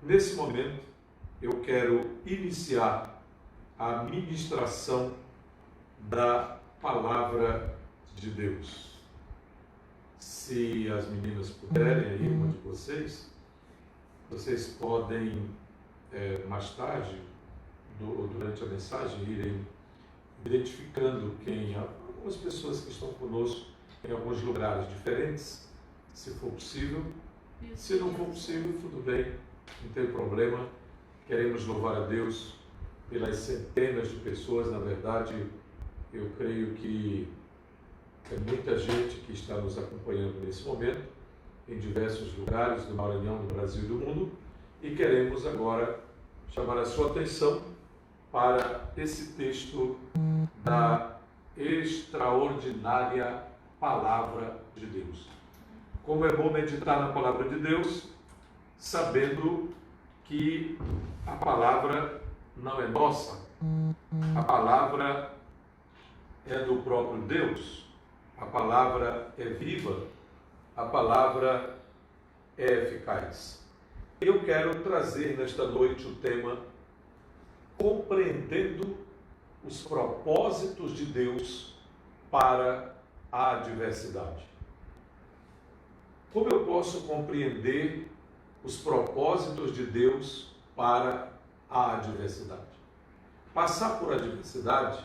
Nesse momento, eu quero iniciar a ministração da Palavra de Deus. Se as meninas puderem, aí, uma de vocês podem, mais tarde, durante a mensagem, irem identificando algumas pessoas que estão conosco em alguns lugares diferentes, se for possível. Se não for possível, tudo bem, não tem problema. Queremos louvar a Deus pelas centenas de pessoas. Na verdade, eu creio que é muita gente que está nos acompanhando nesse momento, em diversos lugares do Maranhão, do Brasil e do mundo, e queremos agora chamar a sua atenção para esse texto da extraordinária Palavra de Deus. Como é bom meditar na Palavra de Deus, sabendo que a palavra não é nossa, a palavra é do próprio Deus, a palavra é viva, a palavra é eficaz. Eu quero trazer nesta noite o tema compreendendo os propósitos de Deus para a adversidade. Como eu posso compreender os propósitos de Deus para a adversidade? Passar por adversidade,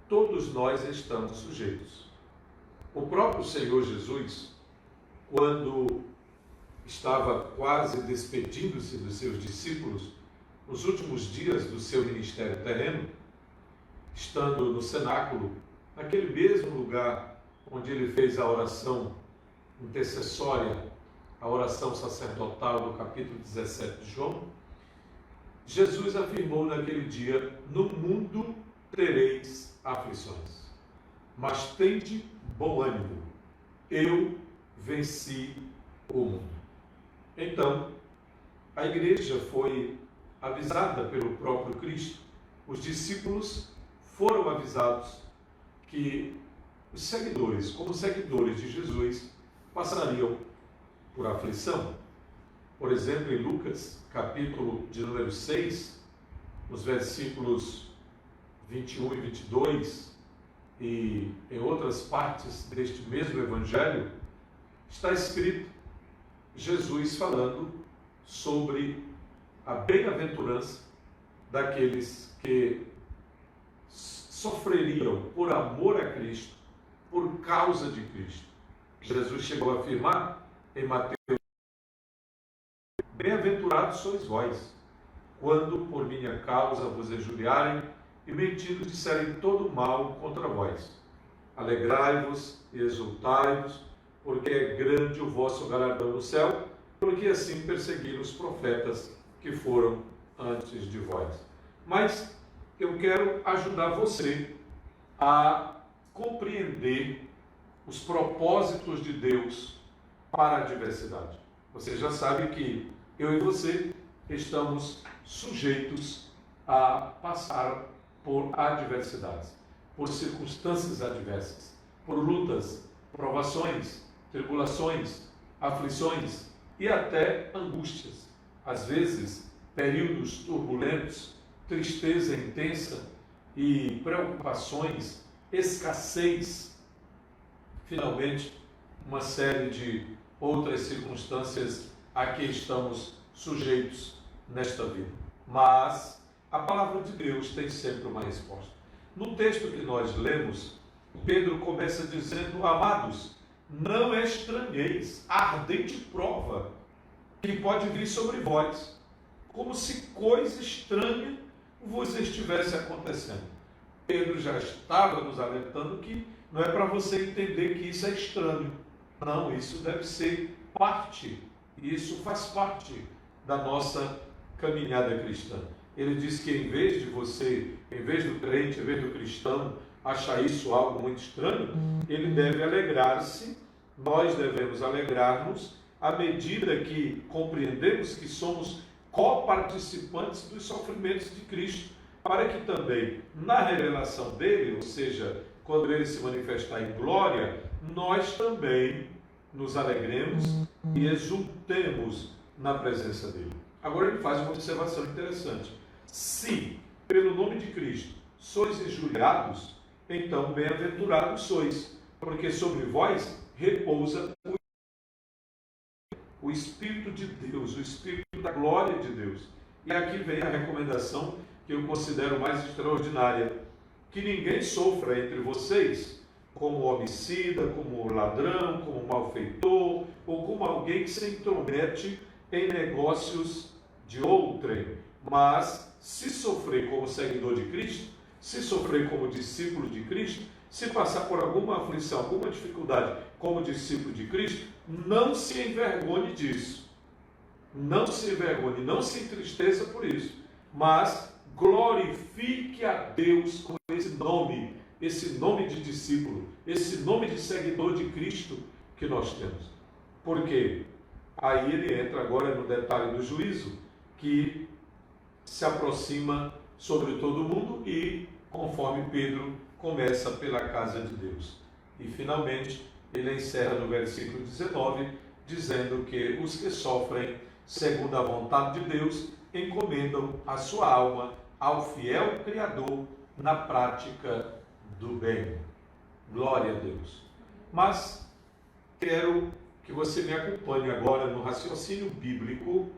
todos nós estamos sujeitos. O próprio Senhor Jesus, quando estava quase despedindo-se dos seus discípulos, nos últimos dias do seu ministério terreno, estando no cenáculo, naquele mesmo lugar onde ele fez a oração intercessória, a oração sacerdotal do capítulo 17 de João, Jesus afirmou naquele dia: no mundo tereis aflições, mas tende bom ânimo, eu venci o mundo. Então, a igreja foi avisada pelo próprio Cristo, os discípulos foram avisados que os seguidores, como seguidores de Jesus, passariam por aflição. Por exemplo, em Lucas, capítulo de número 6, nos versículos 21 e 22, e em outras partes deste mesmo evangelho, está escrito Jesus falando sobre a bem-aventurança daqueles que sofreriam por amor a Cristo, por causa de Cristo. Jesus chegou a afirmar em Mateus: bem-aventurados sois vós, quando por minha causa vos injuriarem e mentindo disserem todo mal contra vós. Alegrai-vos e exultai-vos, porque é grande o vosso galardão no céu, porque assim perseguiram os profetas que foram antes de vós. Mas eu quero ajudar você a compreender os propósitos de Deus para a adversidade. Você já sabe que eu e você estamos sujeitos a passar por adversidades, por circunstâncias adversas, por lutas, provações, tribulações, aflições e até angústias. Às vezes, períodos turbulentos, tristeza intensa e preocupações, escassez, finalmente, uma série de outras circunstâncias a que estamos sujeitos nesta vida. Mas a palavra de Deus tem sempre uma resposta. No texto que nós lemos, Pedro começa dizendo: amados, não estranheis a ardente prova que pode vir sobre vós, como se coisa estranha vos estivesse acontecendo. Pedro já estava nos alertando que não é para você entender que isso é estranho. Não, isso deve ser parte, isso faz parte da nossa caminhada cristã. Ele diz que em vez de você, em vez do crente, em vez do cristão, achar isso algo muito estranho, ele deve alegrar-se, nós devemos alegrar-nos, à medida que compreendemos que somos coparticipantes dos sofrimentos de Cristo, para que também, na revelação dele, ou seja, quando ele se manifestar em glória, nós também nos alegremos e exultemos na presença dele. Agora ele faz uma observação interessante. Se, pelo nome de Cristo, sois injuriados, então bem-aventurados sois, porque sobre vós repousa o Espírito de Deus, o Espírito da glória de Deus. E aqui vem a recomendação que eu considero mais extraordinária: que ninguém sofra entre vocês como homicida, como ladrão, como malfeitor, ou como alguém que se intromete em negócios de outrem. Mas, se sofrer como seguidor de Cristo, se sofrer como discípulo de Cristo, se passar por alguma aflição, alguma dificuldade como discípulo de Cristo, não se envergonhe disso. Não se envergonhe, não se entristeça por isso, mas glorifique a Deus com esse nome de discípulo, esse nome de seguidor de Cristo que nós temos. Por quê? Aí ele entra agora no detalhe do juízo, que se aproxima sobre todo mundo e, conforme Pedro, começa pela casa de Deus. E, finalmente, ele encerra no versículo 19, dizendo que os que sofrem segundo a vontade de Deus encomendam a sua alma ao fiel Criador na prática do bem. Glória a Deus. Mas quero que você me acompanhe agora no raciocínio bíblico,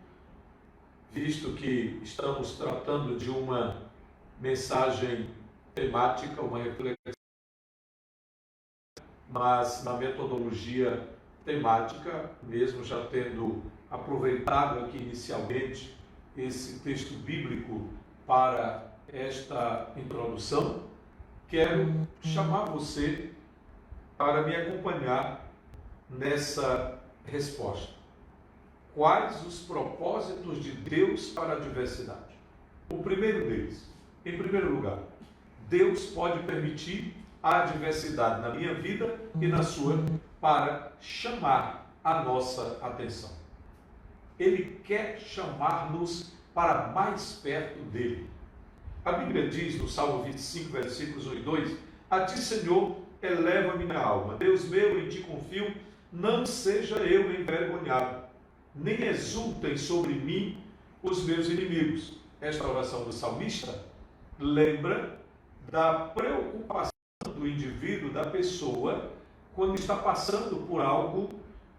visto que estamos tratando de uma mensagem temática, uma reflexão, mas na metodologia temática, mesmo já tendo aproveitado aqui inicialmente esse texto bíblico para esta introdução, quero chamar você para me acompanhar nessa resposta. Quais os propósitos de Deus para a diversidade? O primeiro deles, em primeiro lugar, Deus pode permitir a diversidade na minha vida e na sua para chamar a nossa atenção. Ele quer chamar-nos para mais perto dele. A Bíblia diz no Salmo 25, versículos 1 e 2: A ti, Senhor, eleva minha alma. Deus meu, em ti confio, não seja eu envergonhado, nem exultem sobre mim os meus inimigos. Esta oração do salmista lembra da preocupação do indivíduo, da pessoa, quando está passando por algo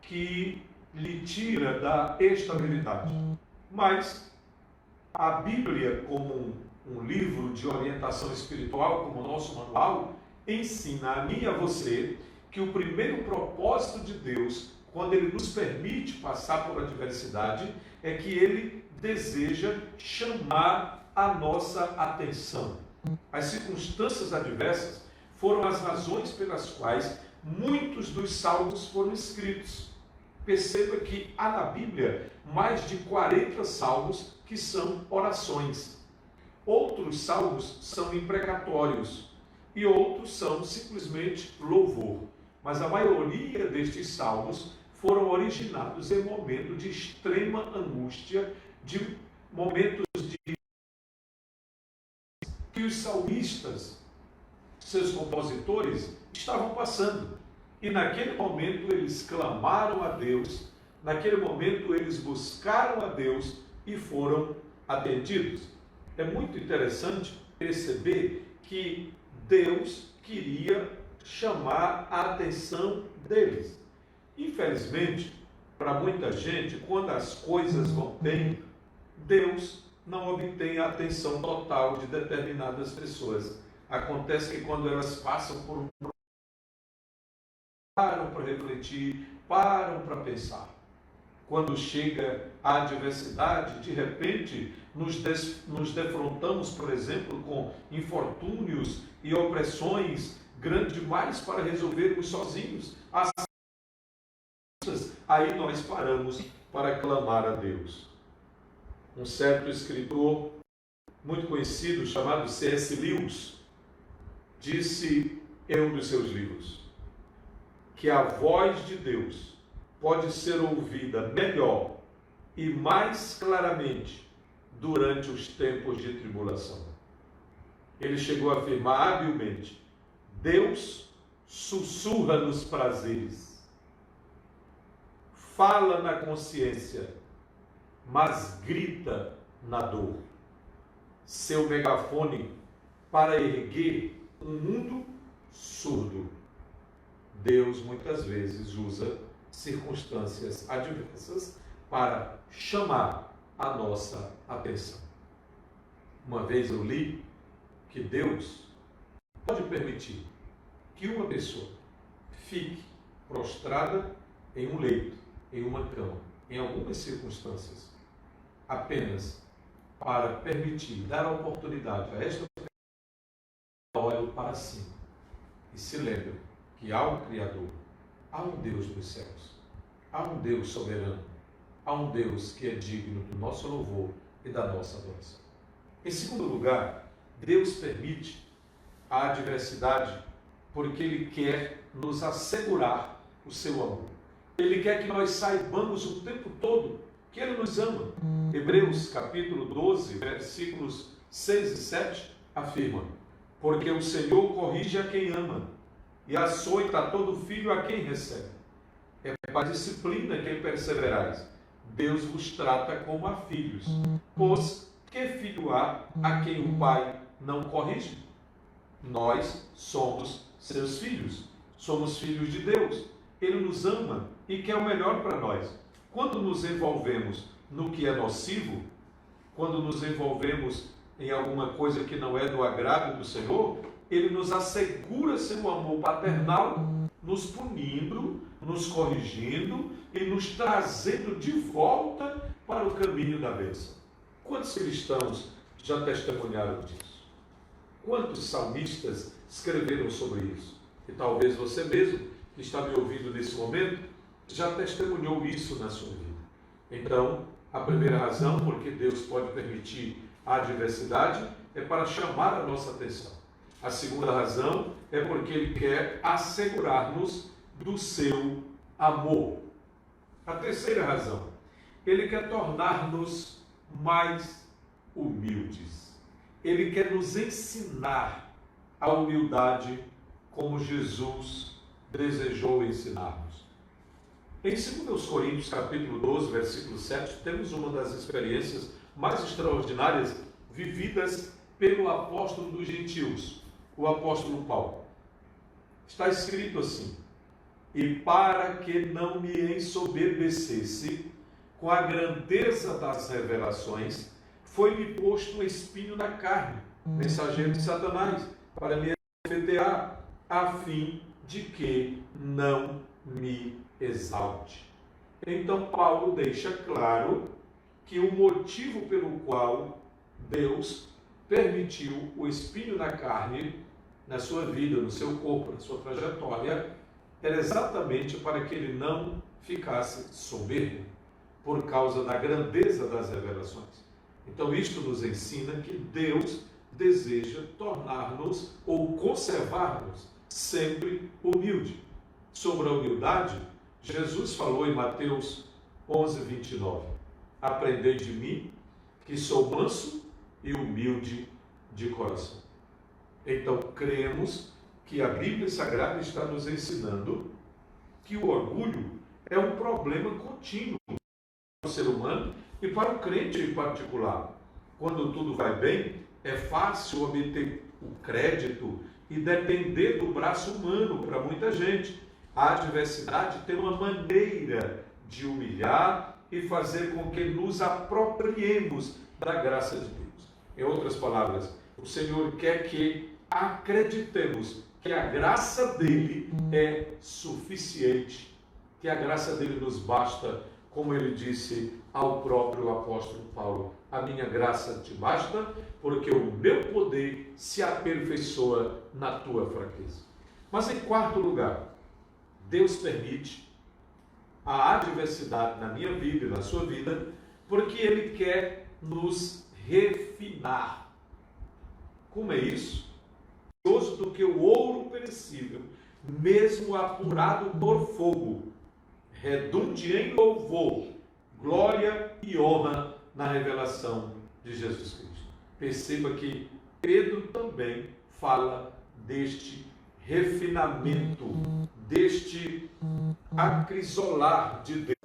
que lhe tira da estabilidade. Mas a Bíblia, como um livro de orientação espiritual, como o nosso manual, ensina a mim e a você que o primeiro propósito de Deus, quando Ele nos permite passar por adversidade, é que Ele deseja chamar a nossa atenção. As circunstâncias adversas foram as razões pelas quais muitos dos salmos foram escritos. Perceba que há na Bíblia mais de 40 salmos que são orações. Outros salmos são imprecatórios e outros são simplesmente louvor. Mas a maioria destes salmos foram originados em momentos de extrema angústia, de momentos que os salmistas, seus compositores, estavam passando. E naquele momento eles clamaram a Deus, naquele momento eles buscaram a Deus e foram atendidos. É muito interessante perceber que Deus queria chamar a atenção deles. Infelizmente, para muita gente, quando as coisas vão bem, Deus não obtém a atenção total de determinadas pessoas. Acontece que quando elas passam por um problema, param para refletir, param para pensar. Quando chega a adversidade, de repente nos defrontamos, por exemplo, com infortúnios e opressões grandes demais para resolvermos sozinhos. Aí nós paramos para clamar a Deus. Um certo escritor muito conhecido, chamado C.S. Lewis, disse em um dos seus livros que a voz de Deus pode ser ouvida melhor e mais claramente durante os tempos de tribulação. Ele chegou a afirmar habilmente: Deus sussurra nos prazeres, fala na consciência, mas grita na dor. Seu megafone para erguer um mundo surdo. Deus muitas vezes usa circunstâncias adversas para chamar a nossa atenção. Uma vez eu li que Deus pode permitir que uma pessoa fique prostrada em um leito, em uma cama, em algumas circunstâncias, apenas para permitir, dar a oportunidade a esta pessoa olhe para cima e se lembre que há um Criador, há um Deus dos céus, há um Deus soberano, há um Deus que é digno do nosso louvor e da nossa adoração. Em segundo lugar, Deus permite a adversidade porque Ele quer nos assegurar o seu amor. Ele quer que nós saibamos o tempo todo que Ele nos ama. Hebreus capítulo 12, versículos 6 e 7 afirma: porque o Senhor corrige a quem ama e açoita a todo filho a quem recebe. É para a disciplina que perseverais. Deus vos trata como a filhos. Pois que filho há a quem o Pai não corrige? Nós somos seus filhos. Somos filhos de Deus. Ele nos ama e quer o melhor para nós. Quando nos envolvemos no que é nocivo, quando nos envolvemos em alguma coisa que não é do agrado do Senhor, Ele nos assegura seu amor paternal, nos punindo, nos corrigindo e nos trazendo de volta para o caminho da bênção. Quantos cristãos já testemunharam disso? Quantos salmistas escreveram sobre isso? E talvez você mesmo, que está me ouvindo nesse momento, já testemunhou isso na sua vida. Então, a primeira razão porque Deus pode permitir a adversidade é para chamar a nossa atenção. A segunda razão é porque Ele quer assegurar-nos do seu amor. A terceira razão, Ele quer tornar-nos mais humildes. Ele quer nos ensinar a humildade como Jesus desejou ensinar-nos. Em 2 Coríntios capítulo 12, versículo 7, temos uma das experiências mais extraordinárias vividas pelo apóstolo dos gentios, o apóstolo Paulo. Está escrito assim: e para que não me ensoberbecesse com a grandeza das revelações, foi-me posto um espinho na carne, mensageiro de Satanás, para me enfeitear, a fim de que não me exalte. Então Paulo deixa claro que o motivo pelo qual Deus permitiu o espinho na carne, na sua vida, no seu corpo, na sua trajetória, era exatamente para que ele não ficasse soberbo, por causa da grandeza das revelações. Então isto nos ensina que Deus deseja tornar-nos ou conservar-nos sempre humilde. Sobre a humildade, Jesus falou em Mateus 11, 29. Aprendei de mim, que sou manso e humilde de coração. Então, cremos que a Bíblia Sagrada está nos ensinando que o orgulho é um problema contínuo para o ser humano e para o crente em particular. Quando tudo vai bem, é fácil obter o crédito e depender do braço humano para muita gente. A adversidade tem uma maneira de humilhar e fazer com que nos apropriemos da graça de Deus. Em outras palavras, o Senhor quer que acreditemos que a graça dele é suficiente, que a graça dele nos basta, como ele disse ao próprio apóstolo Paulo: a minha graça te basta, porque o meu poder se aperfeiçoa na tua fraqueza. Mas em quarto lugar, Deus permite a adversidade na minha vida e na sua vida, porque Ele quer nos refinar. Como é isso? Mais do que o ouro perecível, mesmo apurado por fogo, redunde em louvor, glória e honra na revelação de Jesus Cristo. Perceba que Pedro também fala deste refinamento, deste acrisolar de Deus,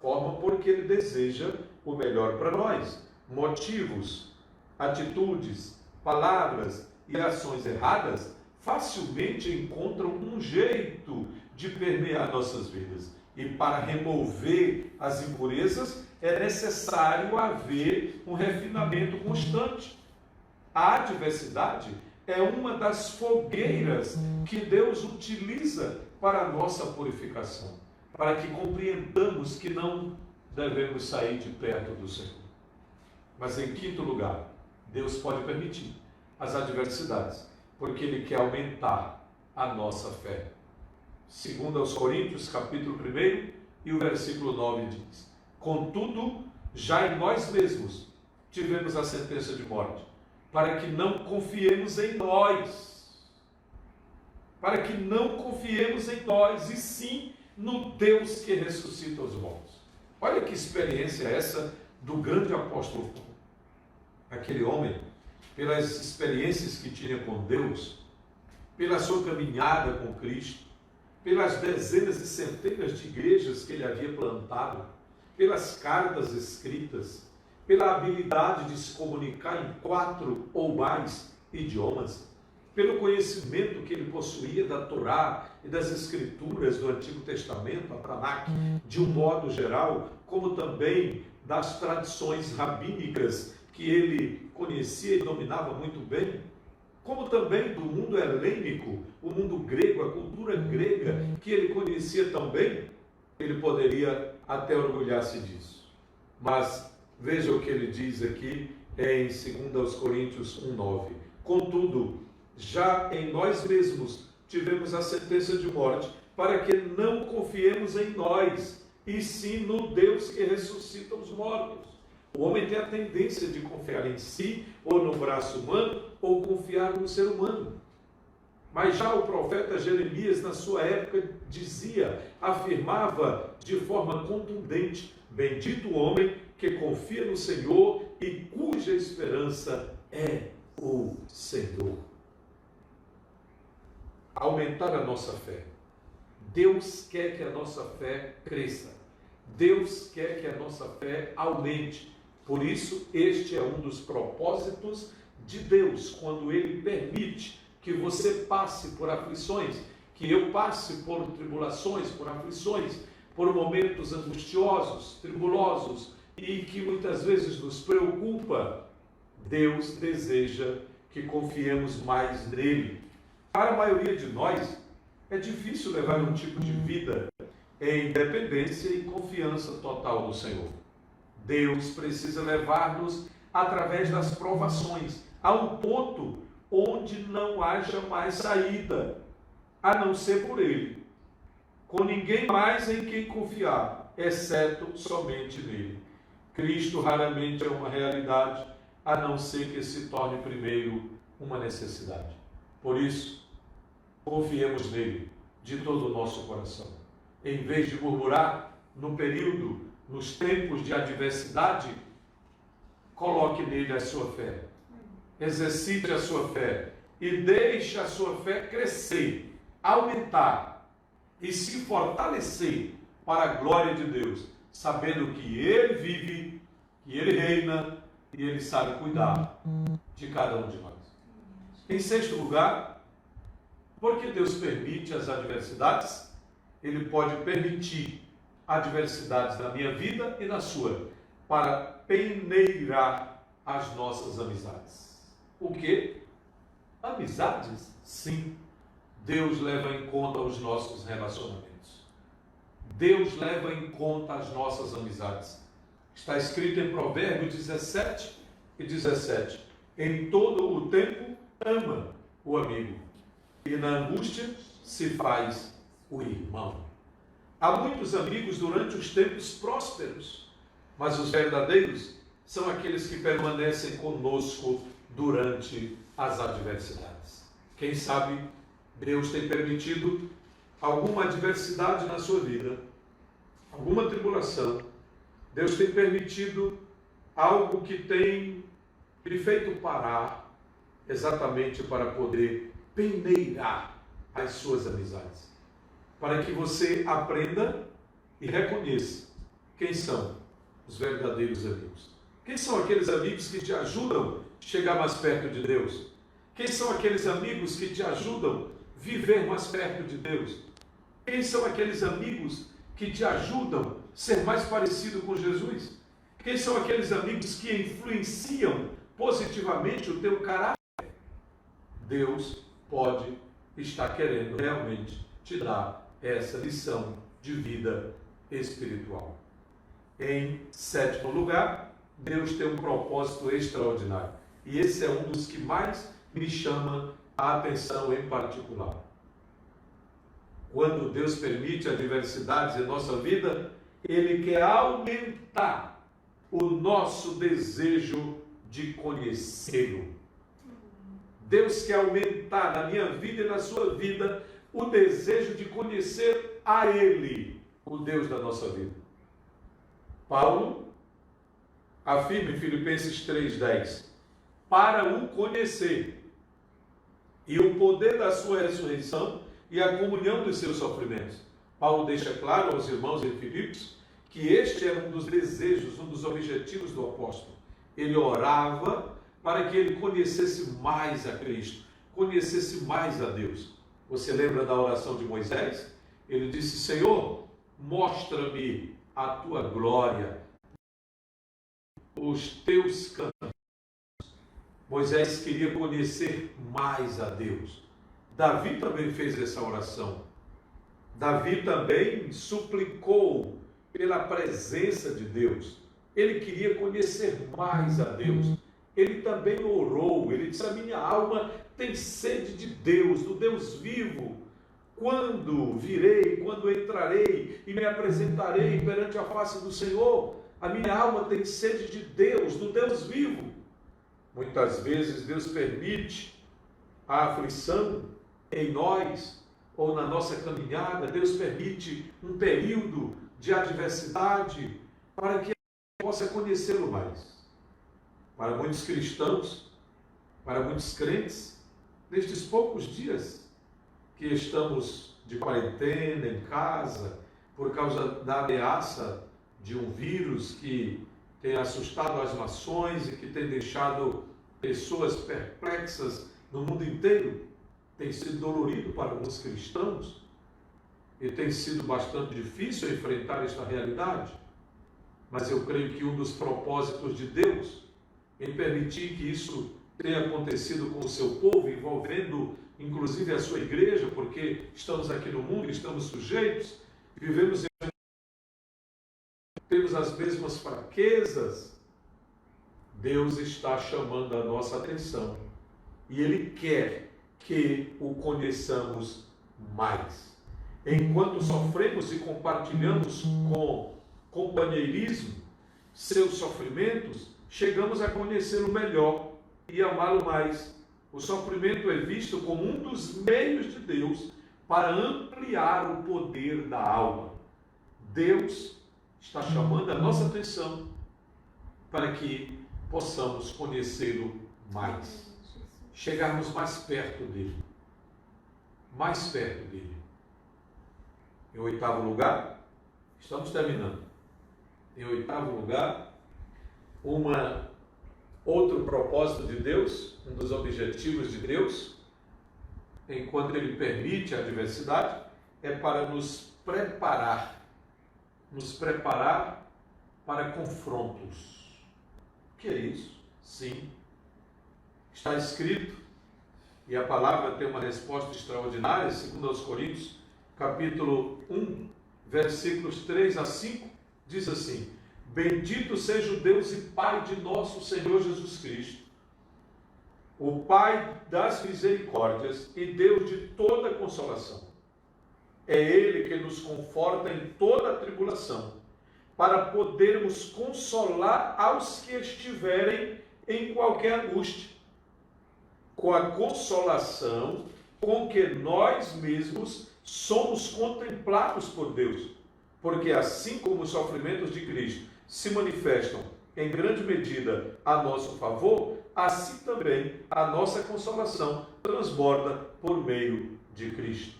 porque ele deseja o melhor para nós. Motivos, atitudes, palavras e ações erradas facilmente encontram um jeito de permear nossas vidas. E para remover as impurezas é necessário haver um refinamento constante. A adversidade é uma das fogueiras que Deus utiliza para a nossa purificação, para que compreendamos que não devemos sair de perto do Senhor. Mas em quinto lugar, Deus pode permitir as adversidades, porque Ele quer aumentar a nossa fé. Segundo aos Coríntios, capítulo 1, e o versículo 9 diz: contudo, já em nós mesmos tivemos a sentença de morte, para que não confiemos em nós, e sim no Deus que ressuscita os mortos. Olha que experiência essa do grande apóstolo Paulo. Aquele homem, pelas experiências que tinha com Deus, pela sua caminhada com Cristo, pelas dezenas e centenas de igrejas que ele havia plantado, pelas cartas escritas, pela habilidade de se comunicar em 4 ou mais idiomas, pelo conhecimento que ele possuía da Torá e das Escrituras do Antigo Testamento, a Tanakh, de um modo geral, como também das tradições rabínicas que ele conhecia e dominava muito bem, como também do mundo helênico, o mundo grego, a cultura grega, que ele conhecia tão bem, ele poderia até orgulhar-se disso. Mas veja o que ele diz aqui em 2 Coríntios 1,9. Contudo, já em nós mesmos tivemos a sentença de morte, para que não confiemos em nós, e sim no Deus que ressuscita os mortos. O homem tem a tendência de confiar em si, ou no braço humano, ou confiar no ser humano. Mas já o profeta Jeremias, na sua época, afirmava de forma contundente: bendito o homem que confia no Senhor e cuja esperança é o Senhor. Aumentar a nossa fé. Deus quer que a nossa fé cresça. Deus quer que a nossa fé aumente. Por isso, este é um dos propósitos de Deus, quando Ele permite que você passe por aflições, que eu passe por tribulações, por aflições, por momentos angustiosos, tribulosos, e que muitas vezes nos preocupa. Deus deseja que confiemos mais nele. Para a maioria de nós, é difícil levar um tipo de vida em dependência e confiança total no Senhor. Deus precisa levar-nos através das provações, a um ponto onde não haja mais saída, a não ser por Ele, com ninguém mais em quem confiar, exceto somente nele. Cristo raramente é uma realidade, a não ser que se torne primeiro uma necessidade. Por isso, confiemos nele de todo o nosso coração. Em vez de murmurar nos tempos de adversidade, coloque nele a sua fé. Exercite a sua fé e deixe a sua fé crescer, aumentar e se fortalecer para a glória de Deus, sabendo que Ele vive, que Ele reina e Ele sabe cuidar de cada um de nós. Em sexto lugar, porque Deus permite as adversidades, Ele pode permitir adversidades na minha vida e na sua, para peneirar as nossas amizades. O quê? Amizades? Sim. Deus leva em conta os nossos relacionamentos. Deus leva em conta as nossas amizades. Está escrito em Provérbios 17:17. Em todo o tempo ama o amigo, e na angústia se faz o irmão. Há muitos amigos durante os tempos prósperos, mas os verdadeiros são aqueles que permanecem conosco durante as adversidades. Quem sabe Deus tem permitido alguma adversidade na sua vida, alguma tribulação. Deus tem permitido algo que tem lhe feito parar, exatamente para poder peneirar as suas amizades, para que você aprenda e reconheça quem são os verdadeiros amigos? Quem são aqueles amigos que te ajudam a chegar mais perto de Deus? Quem são aqueles amigos que te ajudam a viver mais perto de Deus? Quem são aqueles amigos que te ajudam a ser mais parecido com Jesus? Quem são aqueles amigos que influenciam positivamente o teu caráter? Deus pode estar querendo realmente te dar essa lição de vida espiritual. Em sétimo lugar, Deus tem um propósito extraordinário. E esse é um dos que mais me chama a atenção em particular. Quando Deus permite adversidades em nossa vida, Ele quer aumentar o nosso desejo de conhecê-lo. Deus quer aumentar na minha vida e na sua vida o desejo de conhecer a Ele, o Deus da nossa vida. Paulo afirma em Filipenses 3,10: para o conhecer e o poder da sua ressurreição e a comunhão dos seus sofrimentos. Paulo deixa claro aos irmãos em Filipos que este era um dos desejos, um dos objetivos do apóstolo. Ele orava para que ele conhecesse mais a Cristo, conhecesse mais a Deus. Você lembra da oração de Moisés? Ele disse: Senhor, mostra-me a tua glória, os teus caminhos. Moisés queria conhecer mais a Deus. Davi também fez essa oração. Davi também suplicou pela presença de Deus. Ele queria conhecer mais a Deus. Ele também orou, ele disse: a minha alma tem sede de Deus, do Deus vivo. Quando virei, quando entrarei e me apresentarei perante a face do Senhor, a minha alma tem sede de Deus, do Deus vivo. Muitas vezes Deus permite a aflição em nós ou na nossa caminhada. Deus permite um período de adversidade para que a gente possa conhecê-lo mais. Para muitos cristãos, para muitos crentes, nestes poucos dias que estamos de quarentena em casa, por causa da ameaça de um vírus que tem assustado as nações e que tem deixado pessoas perplexas no mundo inteiro, tem sido dolorido para alguns cristãos e tem sido bastante difícil enfrentar esta realidade. Mas eu creio que um dos propósitos de Deus em permitir que isso tenha acontecido com o seu povo, envolvendo inclusive a sua igreja, porque estamos aqui no mundo, estamos sujeitos, vivemos em... temos as mesmas fraquezas. Deus está chamando a nossa atenção e Ele quer que o conheçamos mais. Enquanto sofremos e compartilhamos com companheirismo seus sofrimentos, chegamos a conhecê-lo melhor e amá-lo mais. O sofrimento é visto como um dos meios de Deus para ampliar o poder da alma. Deus está chamando a nossa atenção para que possamos conhecê-lo mais, chegarmos mais perto dele, mais perto dele. Em oitavo lugar, estamos terminando. Em oitavo lugar, outro propósito de Deus, um dos objetivos de Deus, enquanto Ele permite a adversidade, é para nos preparar para confrontos. O que é isso? Sim, está escrito, e a palavra tem uma resposta extraordinária, segundo aos Coríntios, capítulo 1, versículos 3 a 5, diz assim: bendito seja o Deus e Pai de nosso Senhor Jesus Cristo, o Pai das misericórdias e Deus de toda consolação. É Ele que nos conforta em toda a tribulação, para podermos consolar aos que estiverem em qualquer angústia, com a consolação com que nós mesmos somos contemplados por Deus. Porque assim como os sofrimentos de Cristo se manifestam em grande medida a nosso favor, assim também a nossa consolação transborda por meio de Cristo.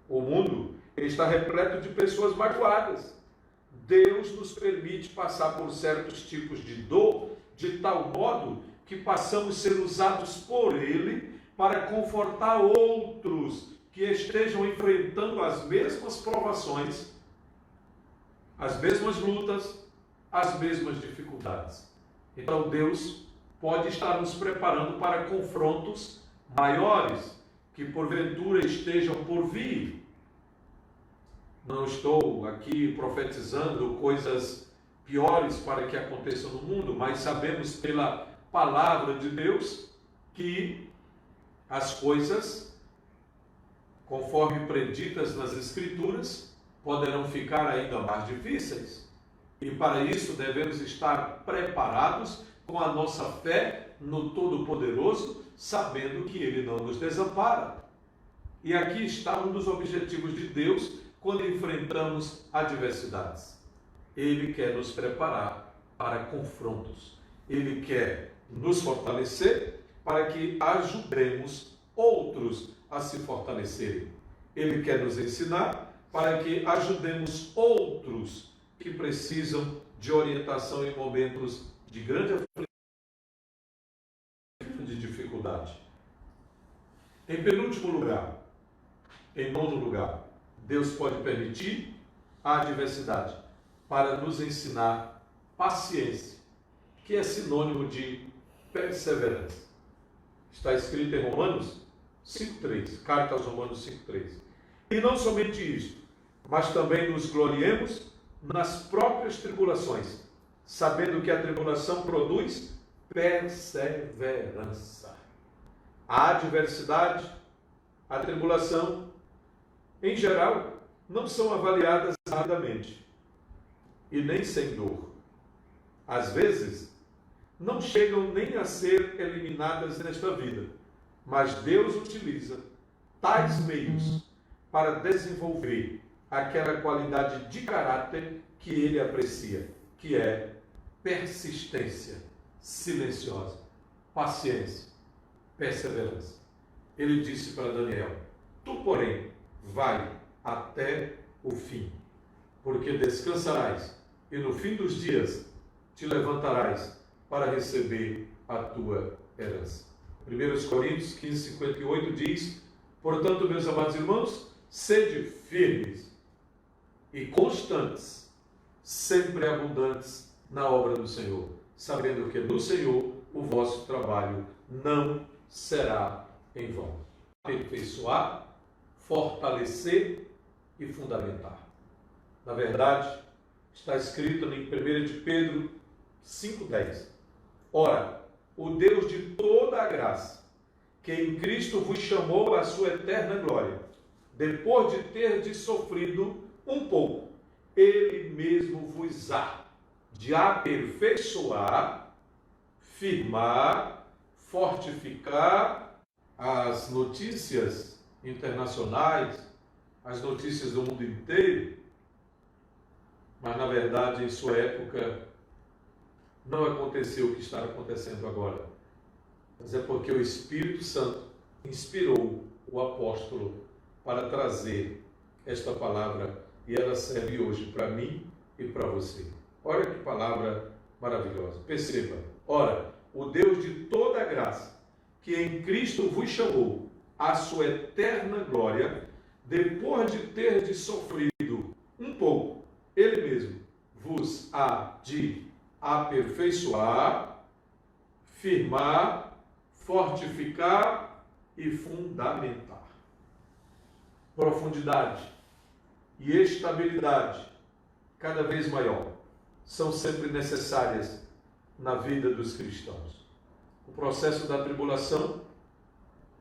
O mundo está repleto de pessoas magoadas, Deus nos permite passar por certos tipos de dor, de tal modo que passamos a ser usados por Ele para confortar outros que estejam enfrentando as mesmas provações, as mesmas lutas, as mesmas dificuldades. Então Deus pode estar nos preparando para confrontos maiores, que porventura estejam por vir. Não estou aqui profetizando coisas piores para que aconteçam no mundo, mas sabemos pela palavra de Deus que as coisas, conforme preditas nas Escrituras, poderão ficar ainda mais difíceis. E para isso devemos estar preparados com a nossa fé no Todo-Poderoso, sabendo que Ele não nos desampara. E aqui está um dos objetivos de Deus quando enfrentamos adversidades. Ele quer nos preparar para confrontos. Ele quer nos fortalecer para que ajudemos outros a se fortalecerem. Ele quer nos ensinar para que ajudemos outros que precisam de orientação em momentos de grande aflição, de dificuldade. Em penúltimo lugar, em nono lugar, Deus pode permitir a adversidade para nos ensinar paciência, que é sinônimo de perseverança. Está escrito em Romanos 5,3, carta aos Romanos 5,3. E não somente isto, mas também nos gloriemos nas próprias tribulações, sabendo que a tribulação produz perseverança. A adversidade, a tribulação, em geral, não são avaliadas rapidamente e nem sem dor. Às vezes, não chegam nem a ser eliminadas nesta vida, mas Deus utiliza tais meios para desenvolver aquela qualidade de caráter que Ele aprecia, que é persistência silenciosa, paciência, perseverança. Ele disse para Daniel: tu, porém, vai até o fim, porque descansarás e no fim dos dias te levantarás para receber a tua herança. 1 Coríntios 15, 58 diz: portanto, meus amados irmãos, sede firmes e constantes, sempre abundantes na obra do Senhor, sabendo que no Senhor o vosso trabalho não será em vão. Aperfeiçoar, fortalecer e fundamentar. Na verdade, está escrito em 1 de Pedro 5,10. Ora, o Deus de toda a graça, que em Cristo vos chamou à sua eterna glória, depois de terdes sofrido um pouco, Ele mesmo vos há de aperfeiçoar, firmar, fortificar. As notícias internacionais, as notícias do mundo inteiro, mas na verdade em sua época não aconteceu o que está acontecendo agora. Mas é porque o Espírito Santo inspirou o apóstolo para trazer esta palavra e ela serve hoje para mim e para você. Olha que palavra maravilhosa. Perceba. Ora, o Deus de toda a graça, que em Cristo vos chamou à sua eterna glória, depois de terdes sofrido um pouco, Ele mesmo vos há de aperfeiçoar, firmar, fortificar e fundamentar. Profundidade e estabilidade cada vez maior são sempre necessárias na vida dos cristãos. O processo da tribulação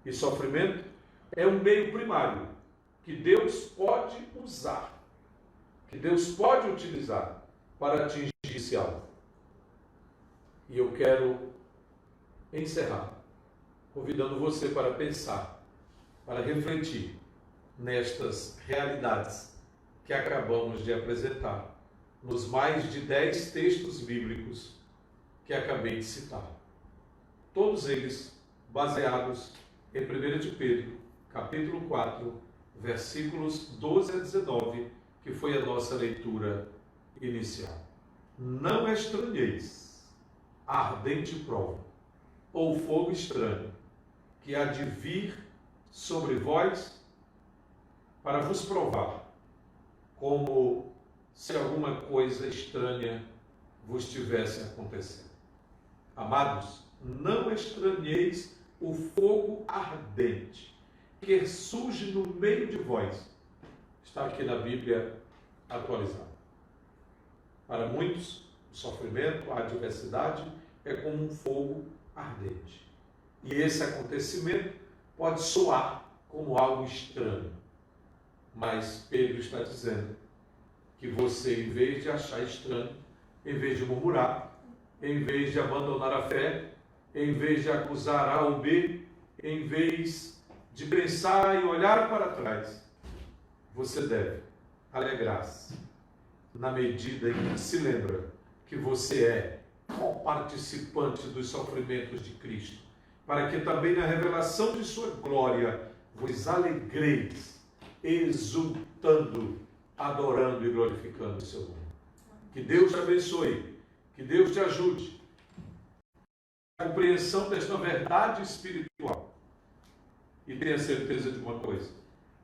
e sofrimento é um meio primário que Deus pode usar, que Deus pode utilizar para atingir esse alvo. E eu quero encerrar convidando você para pensar, para refletir nestas realidades que acabamos de apresentar nos mais de 10 textos bíblicos que acabei de citar. Todos eles baseados em 1 de Pedro, capítulo 4, versículos 12 a 19, que foi a nossa leitura inicial. Não estranheis a ardente prova, ou fogo estranho, que há de vir sobre vós para vos provar, como se alguma coisa estranha vos tivesse acontecendo. Amados, não estranheis o fogo ardente que surge no meio de vós. Está aqui na Bíblia atualizada. Para muitos, o sofrimento, a adversidade é como um fogo ardente. E esse acontecimento pode soar como algo estranho. Mas Pedro está dizendo que você, em vez de achar estranho, em vez de murmurar, em vez de abandonar a fé, em vez de acusar A ou B, em vez de pensar e olhar para trás, você deve alegrar-se na medida em que se lembra que você é participante dos sofrimentos de Cristo, para que também na revelação de sua glória vos alegreis, exultando, adorando e glorificando o seu nome. Que Deus te abençoe, que Deus te ajude a compreensão desta verdade espiritual. E tenha certeza de uma coisa: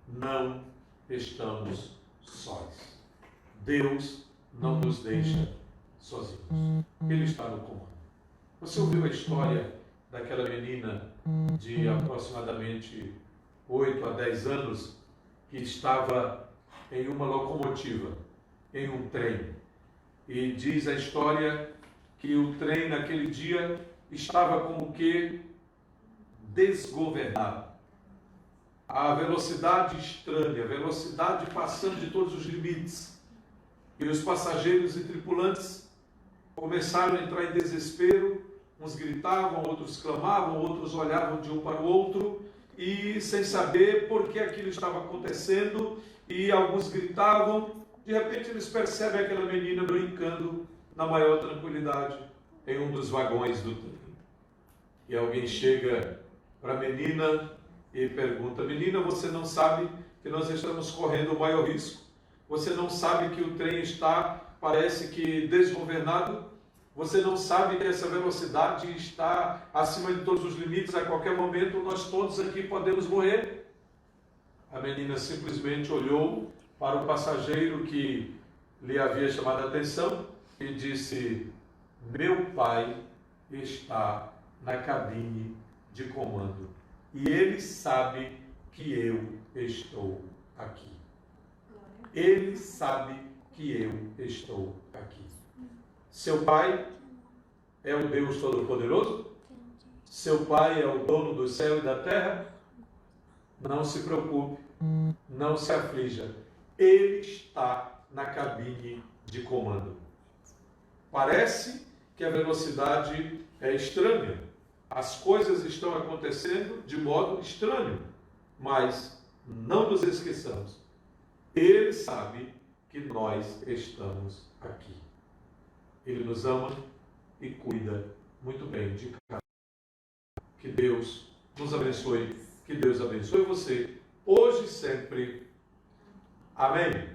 não estamos sós. Deus não nos deixa sozinhos. Ele está no comando. Você ouviu a história daquela menina de aproximadamente 8 a 10 anos que estava em uma locomotiva, em um trem. E diz a história que o trem naquele dia estava como que desgovernado. A velocidade estranha, a velocidade passando de todos os limites. E os passageiros e tripulantes começaram a entrar em desespero. Uns gritavam, outros clamavam, outros olhavam de um para o outro e sem saber por que aquilo estava acontecendo. E alguns gritavam. De repente eles percebem aquela menina brincando na maior tranquilidade em um dos vagões do trem. E alguém chega para a menina e pergunta: menina, você não sabe que nós estamos correndo o maior risco? Você não sabe que o trem está, parece que, desgovernado? Você não sabe que essa velocidade está acima de todos os limites? A qualquer momento nós todos aqui podemos morrer. A menina simplesmente olhou para o passageiro que lhe havia chamado a atenção e disse: meu pai está na cabine de comando e ele sabe que eu estou aqui. Ele sabe que eu estou aqui. Seu pai é o Deus Todo-Poderoso? Seu pai é o dono do céu e da terra? Não se preocupe, não se aflija. Ele está na cabine de comando. Parece que a velocidade é estranha. As coisas estão acontecendo de modo estranho. Mas não nos esqueçamos. Ele sabe que nós estamos aqui. Ele nos ama e cuida muito bem de cada um. Que Deus nos abençoe. Que Deus abençoe você, hoje e sempre. Amém.